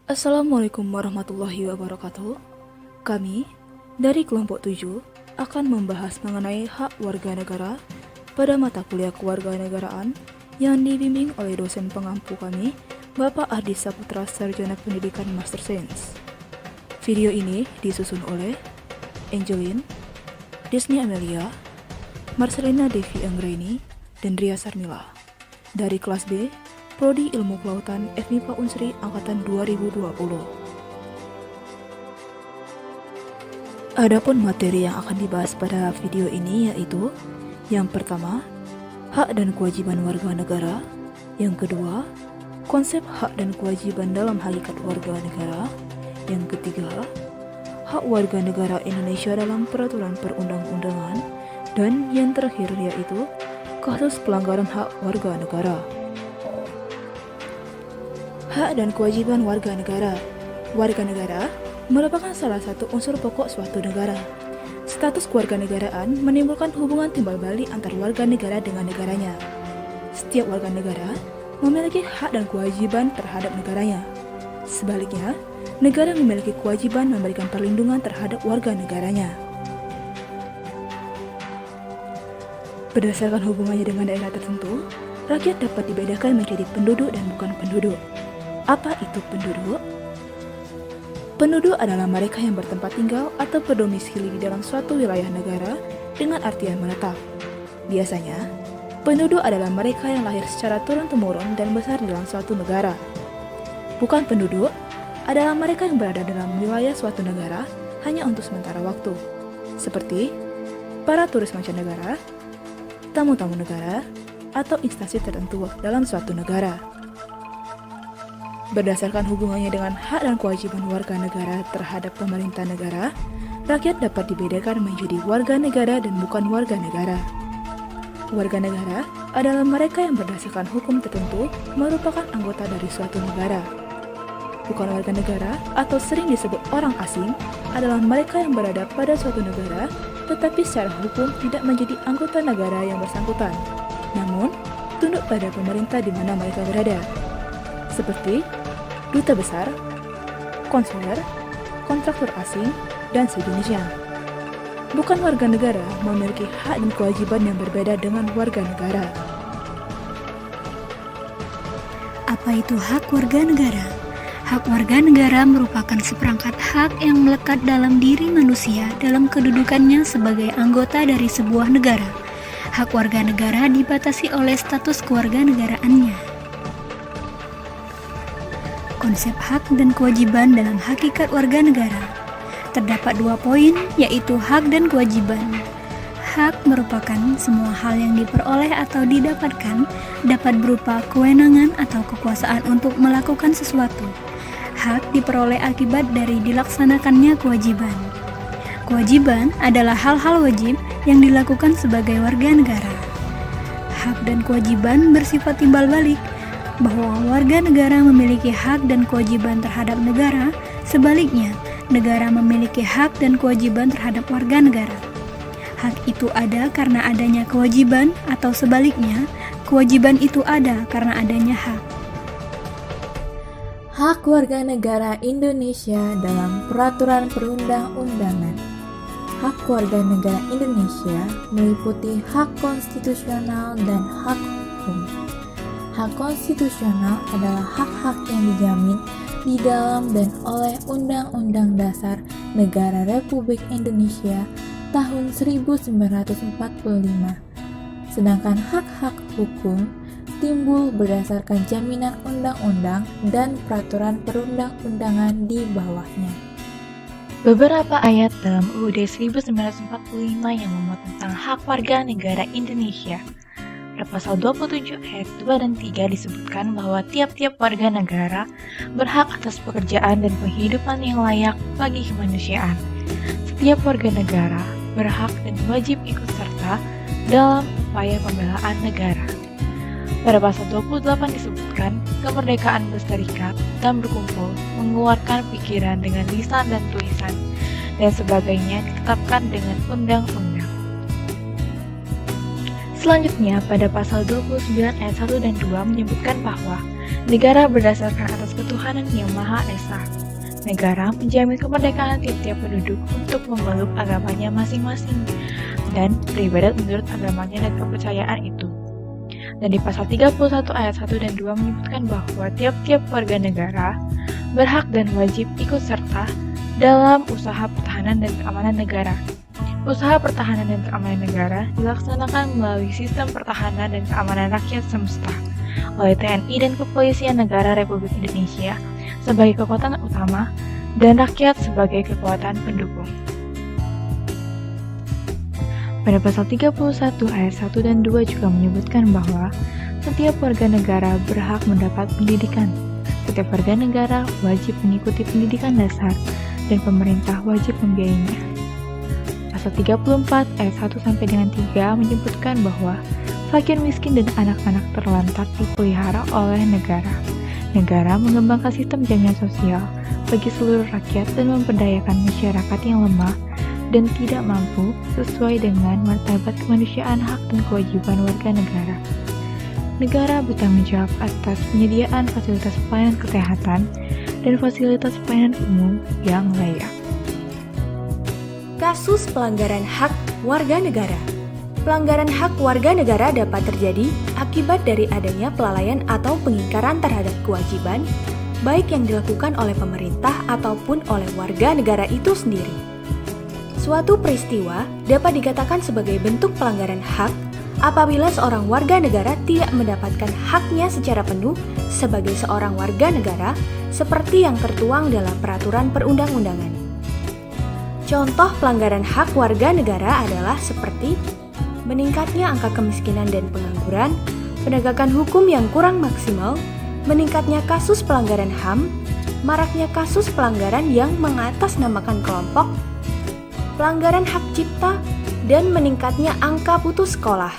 Assalamualaikum warahmatullahi wabarakatuh. Kami dari kelompok 7 akan membahas mengenai hak warga negara pada mata kuliah kewarganegaraan yang dibimbing oleh dosen pengampu kami, Bapak Ardi Saputra, Sarjana Pendidikan Master Sains. Video ini disusun oleh Angelin, Disney Amelia, Marcelina Devi Anggraini, dan Ria Sarmila dari kelas B, Prodi Ilmu Kelautan FMIPA Unsri Angkatan 2020. Adapun materi yang akan dibahas pada video ini yaitu yang pertama, hak dan kewajiban warga negara. Yang kedua, konsep hak dan kewajiban dalam hakikat warga negara. Yang ketiga, hak warga negara Indonesia dalam peraturan perundang-undangan. Dan yang terakhir yaitu kasus pelanggaran hak warga negara. Hak dan kewajiban warga negara. Warga negara merupakan salah satu unsur pokok suatu negara. Status kewarganegaraan menimbulkan hubungan timbal balik antar warga negara dengan negaranya. Setiap warga negara memiliki hak dan kewajiban terhadap negaranya. Sebaliknya, negara memiliki kewajiban memberikan perlindungan terhadap warga negaranya. Berdasarkan hubungannya dengan daerah tertentu, rakyat dapat dibedakan menjadi penduduk dan bukan penduduk. Apa itu penduduk? Penduduk adalah mereka yang bertempat tinggal atau berdomisili di dalam suatu wilayah negara dengan artian menetap. Biasanya, penduduk adalah mereka yang lahir secara turun-temurun dan besar di dalam suatu negara. Bukan penduduk adalah mereka yang berada dalam wilayah suatu negara hanya untuk sementara waktu, seperti para turis mancanegara, tamu-tamu negara, atau instansi tertentu dalam suatu negara. Berdasarkan hubungannya dengan hak dan kewajiban warga negara terhadap pemerintah negara, rakyat dapat dibedakan menjadi warga negara dan bukan warga negara. Warga negara adalah mereka yang berdasarkan hukum tertentu merupakan anggota dari suatu negara. Bukan warga negara atau sering disebut orang asing adalah mereka yang berada pada suatu negara tetapi secara hukum tidak menjadi anggota negara yang bersangkutan, namun tunduk pada pemerintah di mana mereka berada, seperti duta besar, konsuler, kontraktor asing, dan sejenisnya. Bukan warga negara memiliki hak dan kewajiban yang berbeda dengan warga negara. Apa itu hak warga negara? Hak warga negara merupakan seperangkat hak yang melekat dalam diri manusia dalam kedudukannya sebagai anggota dari sebuah negara. Hak warga negara dibatasi oleh status kewarganegaraannya. Konsep hak dan kewajiban dalam hakikat warga negara. Terdapat 2 poin, yaitu hak dan kewajiban. Hak merupakan semua hal yang diperoleh atau didapatkan dapat berupa kewenangan atau kekuasaan untuk melakukan sesuatu. Hak diperoleh akibat dari dilaksanakannya kewajiban. Kewajiban adalah hal-hal wajib yang dilakukan sebagai warga negara. Hak dan kewajiban bersifat timbal balik, bahwa warga negara memiliki hak dan kewajiban terhadap negara, sebaliknya, negara memiliki hak dan kewajiban terhadap warga negara. Hak itu ada karena adanya kewajiban, atau sebaliknya, kewajiban itu ada karena adanya hak. Hak warga negara Indonesia dalam peraturan perundang-undangan. Hak warga negara Indonesia meliputi hak konstitusional dan hak hukum. Hak konstitusional adalah hak-hak yang dijamin di dalam dan oleh Undang-Undang Dasar Negara Republik Indonesia tahun 1945. Sedangkan hak-hak hukum timbul berdasarkan jaminan undang-undang dan peraturan perundang-undangan di bawahnya. Beberapa ayat dalam UUD 1945 yang memuat tentang hak warga negara Indonesia. Pada pasal 27 ayat 2 dan 3 disebutkan bahwa tiap-tiap warga negara berhak atas pekerjaan dan penghidupan yang layak bagi kemanusiaan. Setiap warga negara berhak dan wajib ikut serta dalam upaya pembelaan negara. Pada pasal 28 disebutkan kemerdekaan berserikat dan berkumpul, mengeluarkan pikiran dengan lisan dan tulisan, dan sebagainya ditetapkan dengan undang-undang. Selanjutnya, pada pasal 29 ayat 1 dan 2 menyebutkan bahwa Negara berdasarkan atas ketuhanan yang Maha Esa. Negara menjamin kemerdekaan tiap-tiap penduduk untuk memeluk agamanya masing-masing dan beribadat menurut agamanya dan kepercayaan itu. Dan di pasal 31 ayat 1 dan 2 menyebutkan bahwa tiap-tiap warga negara berhak dan wajib ikut serta dalam usaha pertahanan dan keamanan negara. Usaha pertahanan dan keamanan negara dilaksanakan melalui sistem pertahanan dan keamanan rakyat semesta oleh TNI dan Kepolisian Negara Republik Indonesia sebagai kekuatan utama dan rakyat sebagai kekuatan pendukung. Pada pasal 31 ayat 1 dan 2 juga menyebutkan bahwa setiap warga negara berhak mendapat pendidikan. Setiap warga negara wajib mengikuti pendidikan dasar dan pemerintah wajib membiayainya. Pasal 34 ayat 1 sampai dengan 3 menyebutkan bahwa fakir miskin dan anak-anak terlantar dipelihara oleh negara. Negara mengembangkan sistem jaminan sosial bagi seluruh rakyat dan memberdayakan masyarakat yang lemah dan tidak mampu sesuai dengan martabat kemanusiaan, hak dan kewajiban warga negara. Negara bertanggung jawab atas penyediaan fasilitas pelayanan kesehatan dan fasilitas pelayanan umum yang layak. Kasus pelanggaran hak warga negara. Pelanggaran hak warga negara dapat terjadi akibat dari adanya kelalaian atau pengingkaran terhadap kewajiban, baik yang dilakukan oleh pemerintah ataupun oleh warga negara itu sendiri. Suatu peristiwa dapat dikatakan sebagai bentuk pelanggaran hak apabila seorang warga negara tidak mendapatkan haknya secara penuh sebagai seorang warga negara seperti yang tertuang dalam peraturan perundang-undangan. Contoh pelanggaran hak warga negara adalah seperti meningkatnya angka kemiskinan dan pengangguran, penegakan hukum yang kurang maksimal, meningkatnya kasus pelanggaran HAM, maraknya kasus pelanggaran yang mengatasnamakan kelompok, pelanggaran hak cipta, dan meningkatnya angka putus sekolah.